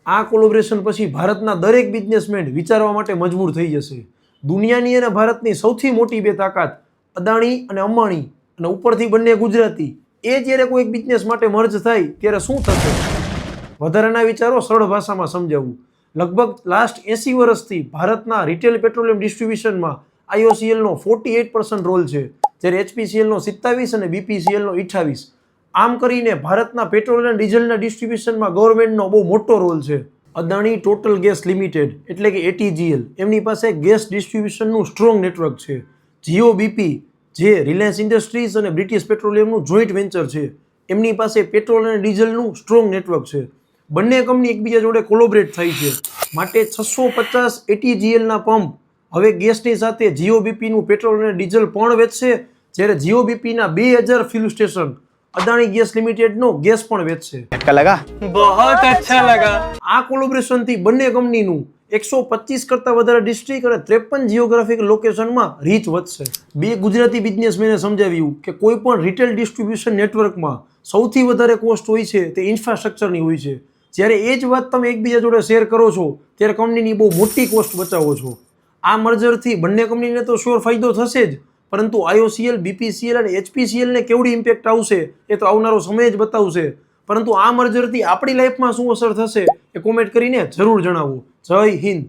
આ કોલેબોરેશન પછી ભારતના દરેક બિઝનેસમેન વિચારવા માટે મજબૂર થઈ જશે. દુનિયાની અને ભારતની સૌથી મોટી બે તાકાત અદાણી અને અંબાણી અને ઉપરથી બંને ગુજરાતી, એ જ્યારે કોઈ એક બિઝનેસ માટે મર્જ થાય ત્યારે શું થશે? વધારાના વિચારો સરળ ભાષામાં સમજાવવું. લગભગ લાસ્ટ 80 વર્ષથી ભારતના રિટેલ પેટ્રોલિયમ ડિસ્ટ્રીબ્યુશનમાં IOCLનો 48% રોલ છે, જ્યારે HPCLનો 27% અને BPCLનો 28%. આમ કરીને ભારતના પેટ્રોલ અને ડીઝલના ડિસ્ટ્રીબ્યુશનમાં ગવર્મેન્ટનો બહુ મોટો રોલ છે. અદાણી ટોટલ ગેસ લિમિટેડ એટલે કે ATGL, એમની પાસે ગેસ ડિસ્ટ્રીબ્યુશનનું સ્ટ્રોંગ નેટવર્ક છે. જીઓ BP જે રિલાયન્સ ઇન્ડસ્ટ્રીઝ અને બ્રિટિશ પેટ્રોલિયમનું જોઈન્ટ વેન્ચર છે, એમની પાસે પેટ્રોલ અને ડીઝલનું સ્ટ્રોંગ નેટવર્ક છે. બંને કંપની એકબીજા જોડે કોલોબરેટ થઈ છે, માટે 650 ATGLના પંપ હવે ગેસની સાથે જીઓ BPનું પેટ્રોલ અને ડીઝલ પણ વેચશે, જ્યારે જીઓ BPના 2000 ફ્યુલ સ્ટેશન અદાણી ગેસ લિમિટેડનો ગેસ પણ વેચશે. अच्छा लगा? बहुत अच्छा लगा. આ કોલેબોરેશનથી બંને કંપનીનું 125 કરતાં વધારે ડિસ્ટ્રિક્ટ અને 53 જીઓગ્રાફિક લોકેશનમાં રીચ વધશે. બે ગુજરાતી બિઝનેસમેને સમજાવ્યું કે કોઈ પણ રિટેલ ડિસ્ટ્રીબ્યુશન નેટવર્કમાં સૌથી વધારે કોસ્ટ હોય છે તે ઇન્ફ્રાસ્ટ્રક્ચરની હોય છે. જ્યારે એ જ વાત તમે એકબીજા જોડે શેર કરો છો ત્યારે કંપનીની બહુ મોટી કોસ્ટ બચાવો છો. આ મર્જરથી બંને કંપનીને તો શ્યોર ફાયદો થશે જ, પરંતુ IOCL, BPCL અને HPCLને કેવડી ઇમ્પેક્ટ આવશે એ તો આવનારો સમય જ બતાવશે. પરંતુ આ મર્જરથી આપણી લાઈફમાં શું અસર થશે એ કોમેન્ટ કરીને જરૂર જણાવો. જય હિન્દ.